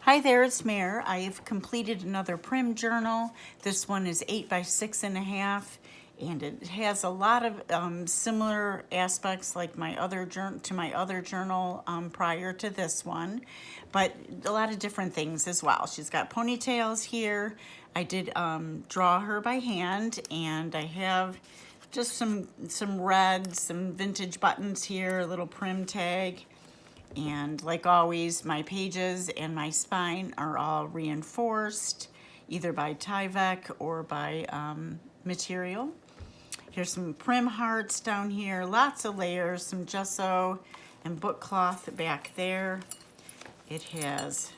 Hi there, it's Mare. I've completed another Prim journal. This one is 8 by 6.5, and it has a lot of similar aspects like my other journal prior to this one, but a lot of different things as well. She's got ponytails here. I did draw her by hand, and I have just some red, some vintage buttons here, a little Prim tag. And like always, my pages and my spine are all reinforced, either by Tyvek or by material. Here's some Prim hearts down here, lots of layers, some gesso and book cloth back there. It has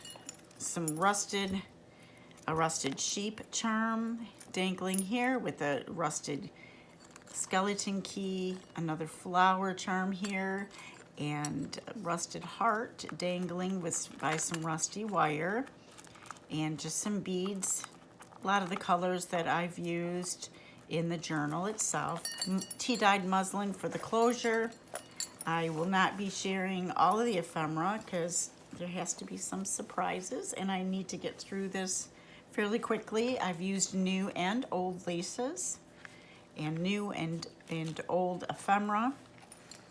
some a rusted sheep charm dangling here with a rusted skeleton key, another flower charm here, and a rusted heart dangling by some rusty wire, and just some beads. A lot of the colors that I've used in the journal itself. Tea-dyed muslin for the closure. I will not be sharing all of the ephemera because there has to be some surprises, and I need to get through this fairly quickly. I've used new and old laces, and new and old ephemera.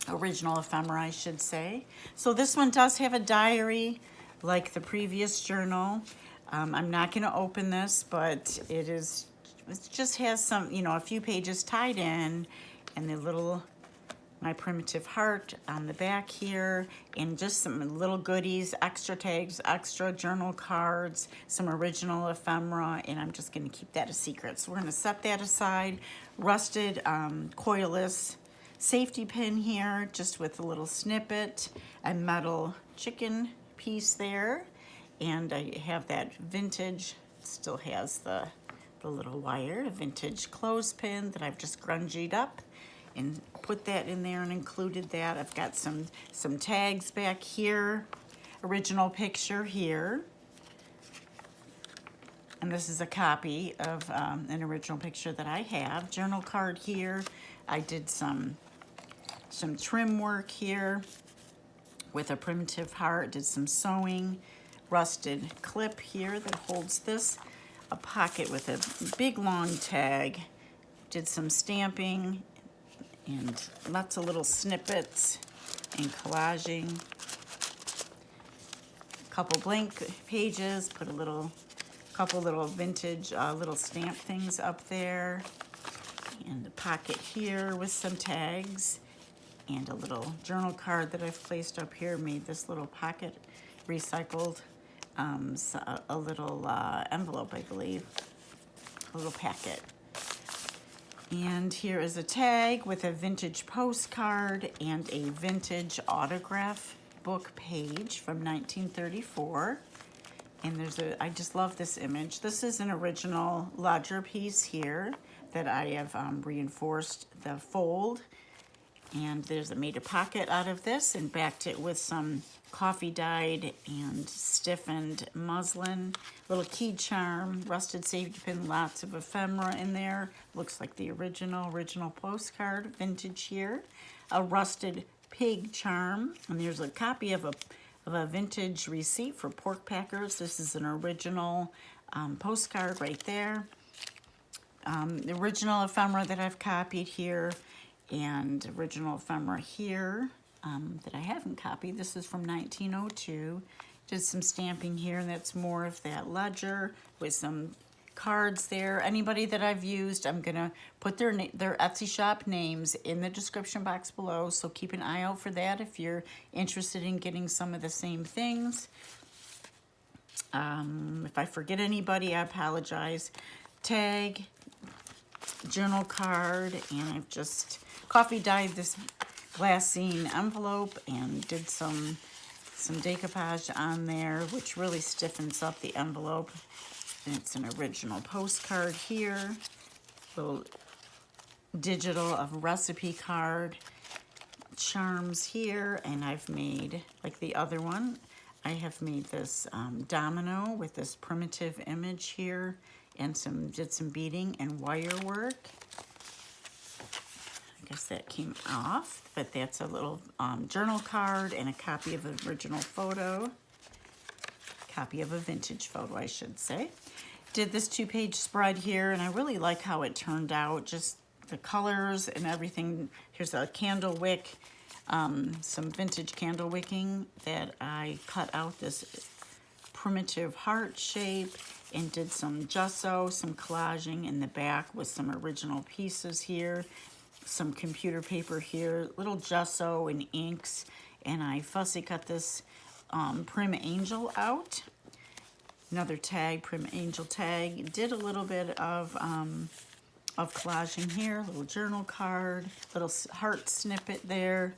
Original ephemera, I should say. So this one does have a diary like the previous journal. I'm not going to open this, but it just has some, a few pages tied in, and my primitive heart on the back here, and just some little goodies, extra tags, extra journal cards, some original ephemera, and I'm just going to keep that a secret. So we're going to set that aside. Rusted coilless safety pin here, just with a little snippet, a metal chicken piece there, and I have that vintage, still has the little wire, a vintage clothespin that I've just grungied up and put that in there and included that. I've got some tags back here, original picture here, and this is a copy of an original picture that I have. Journal card here. I did some trim work here with a primitive heart, did some sewing, rusted clip here that holds this, a pocket with a big long tag, did some stamping and lots of little snippets and collaging, a couple blank pages, put couple little vintage little stamp things up there, and the pocket here with some tags, and a little journal card that I've placed up here, made this little pocket, recycled a little envelope, I believe, a little packet. And here is a tag with a vintage postcard and a vintage autograph book page from 1934. And I just love this image. This is an original ledger piece here that I have reinforced the fold. And made a pocket out of this and backed it with some coffee dyed and stiffened muslin. Little key charm, rusted safety pin, lots of ephemera in there. Looks like the original postcard, vintage here. A rusted pig charm, and there's a copy of a vintage receipt for pork packers. This is an original postcard right there. The original ephemera that I've copied here, and original ephemera here that I haven't copied. This is from 1902. Did some stamping here, and that's more of that ledger with some cards there. Anybody that I've used, I'm gonna put their Etsy shop names in the description box below, so keep an eye out for that if you're interested in getting some of the same things. If I forget anybody, I apologize. Tag, journal card, and I've just coffee dyed this glassine envelope and did some decoupage on there, which really stiffens up the envelope. And it's an original postcard here, little digital of recipe card, charms here, and I've made, like the other one, I have made this domino with this primitive image here, and did some beading and wire work. I guess that came off, but that's a little journal card and a copy of the original photo. copy of a vintage photo, I should say. Did this 2-page spread here, and I really like how it turned out, just the colors and everything. Here's a candle wick, some vintage candle wicking that I cut out this primitive heart shape and did some gesso, some collaging in the back with some original pieces here, some computer paper here, little gesso and inks, and I fussy cut this Prim Angel out. Another tag, Prim Angel tag. Did a little bit of collaging here, little journal card, little heart snippet there,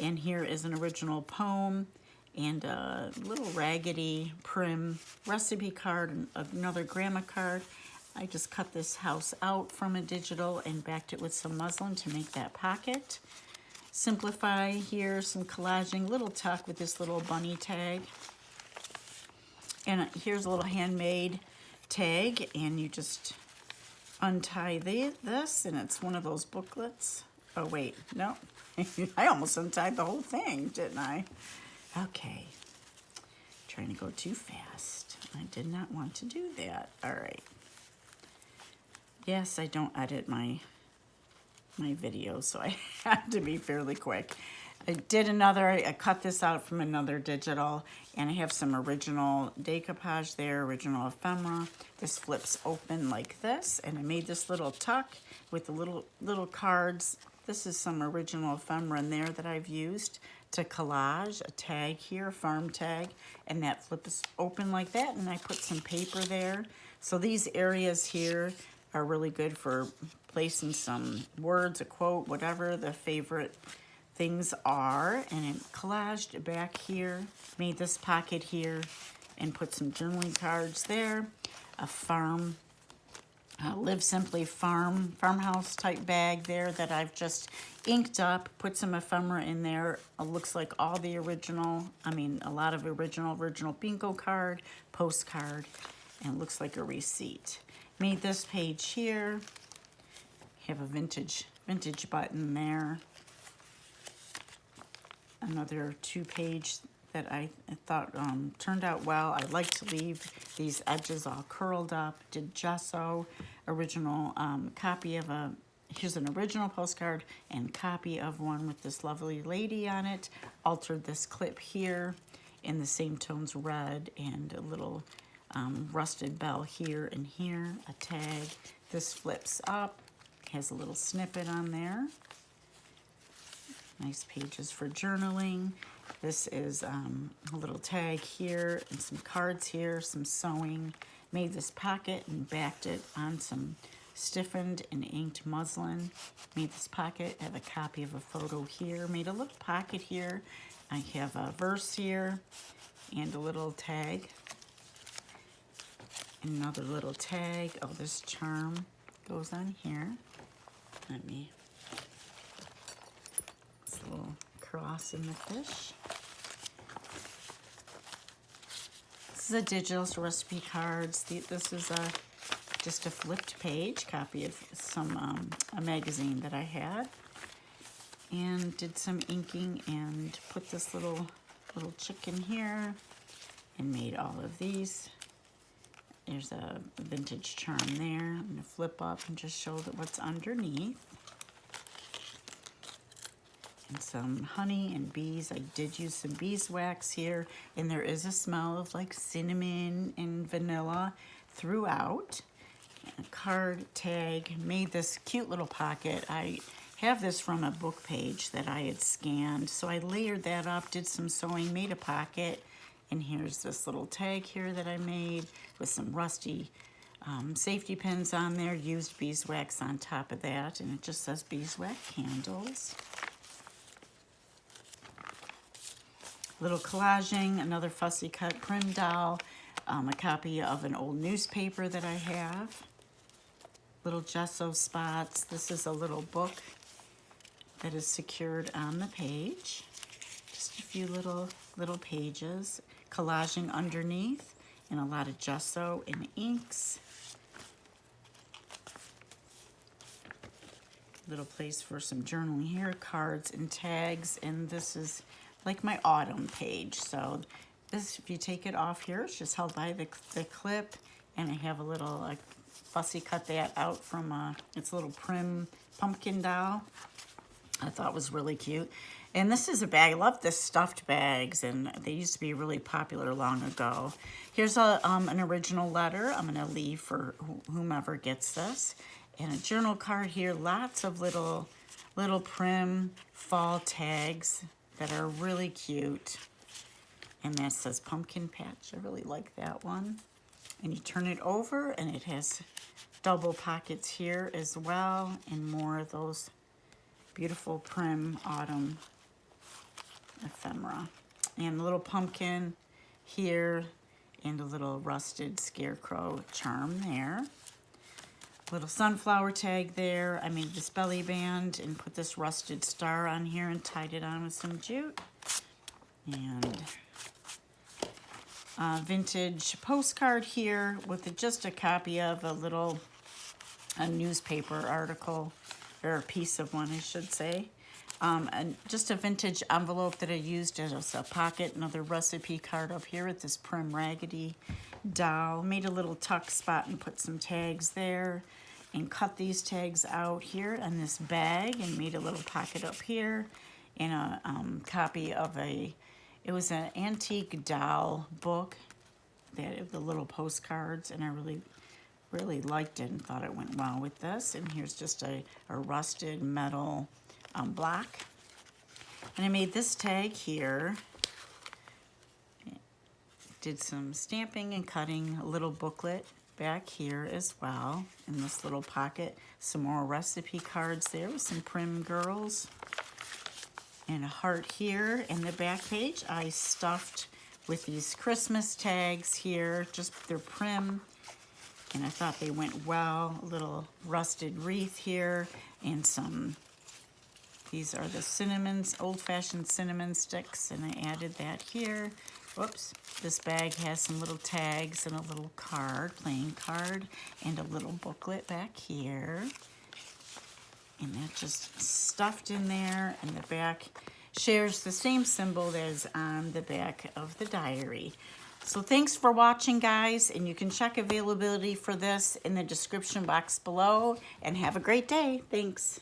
and here is an original poem and a little raggedy Prim recipe card and another grandma card. I just cut this house out from a digital and backed it with some muslin to make that pocket. Simplify here, some collaging, little tuck with this little bunny tag. And here's a little handmade tag, and you just untie this, and it's one of those booklets. Oh wait, no, I almost untied the whole thing, didn't I? Okay, trying to go too fast. I did not want to do that. All right. Yes, I don't edit my videos, so I have to be fairly quick. I cut this out from another digital, and I have some original decoupage there, original ephemera. This flips open like this, and I made this little tuck with the little cards. This is some original ephemera in there that I've used to collage a tag here, a farm tag, and that flips open like that, and I put some paper there. So these areas here are really good for placing some words, a quote, whatever the favorite things are. And I collaged back here, made this pocket here, and put some journaling cards there. A farm, Live Simply farmhouse type bag there that I've just inked up, put some ephemera in there. It looks like all the original, a lot of original bingo card, postcard, and it looks like a receipt. Made this page here, have a vintage button there. Another 2-page that I thought turned out well. I like to leave these edges all curled up. Did gesso, original copy of here's an original postcard and copy of one with this lovely lady on it. Altered this clip here in the same tones, red, and a little rusted bell here and here, a tag. This flips up, has a little snippet on there. Nice pages for journaling. This is a little tag here and some cards here, some sewing. Made this pocket and backed it on some stiffened and inked muslin. Made this pocket, have a copy of a photo here. Made a little pocket here. I have a verse here and a little tag. Another little tag. Oh, this charm goes on here. Let me, this little cross in the fish. This is a digital recipe cards. This is just a flipped page copy of some a magazine that I had, and did some inking and put this little chicken here and made all of these. There's a vintage charm there. I'm going to flip up and just show what's underneath. And some honey and bees. I did use some beeswax here, and there is a smell of like cinnamon and vanilla throughout. And a card tag. Made this cute little pocket. I have this from a book page that I had scanned, so I layered that up, did some sewing, made a pocket. And here's this little tag here that I made with some rusty safety pins on there, used beeswax on top of that, and it just says beeswax candles. Little collaging, another fussy cut Prim doll, a copy of an old newspaper that I have. Little gesso spots. This is a little book that is secured on the page. Just a few little pages. Collaging underneath, and a lot of gesso and inks. Little place for some journaling here, cards and tags, and this is like my autumn page. So this, if you take it off here, it's just held by the clip, and I have a little like Fussy cut that out from its little prim pumpkin doll. I thought was really cute. And this is a bag. I love the stuffed bags, and they used to be really popular long ago. Here's an original letter I'm going to leave for whomever gets this. And a journal card here. Lots of little prim fall tags that are really cute. And that says Pumpkin Patch. I really like that one. And you turn it over, and it has double pockets here as well, and more of those beautiful prim autumn ephemera. And a little pumpkin here, and a little rusted scarecrow charm there. Little sunflower tag there. I made this belly band and put this rusted star on here and tied it on with some jute. And vintage postcard here with just a copy of a newspaper article, or a piece of one, I should say. And just a vintage envelope that I used as a pocket. Another recipe card up here with this prim raggedy doll. Made a little tuck spot and put some tags there, and cut these tags out here on this bag, and made a little pocket up here, and a copy of it was an antique doll book that of the little postcards, and I really liked it and thought it went well with this. And here's just a rusted metal block. And I made this tag here. Did some stamping and cutting, a little booklet back here as well in this little pocket. Some more recipe cards there with some prim girls. And a heart here in the back page. I stuffed with these Christmas tags here, just they're prim, and I thought they went well. A little rusted wreath here, and these are the cinnamons, old-fashioned cinnamon sticks, and I added that here. Whoops, this bag has some little tags and a little card, playing card, and a little booklet back here. And that just stuffed in there, and the back shares the same symbol as on the back of the diary. So thanks for watching, guys, and you can check availability for this in the description box below, and have a great day. Thanks.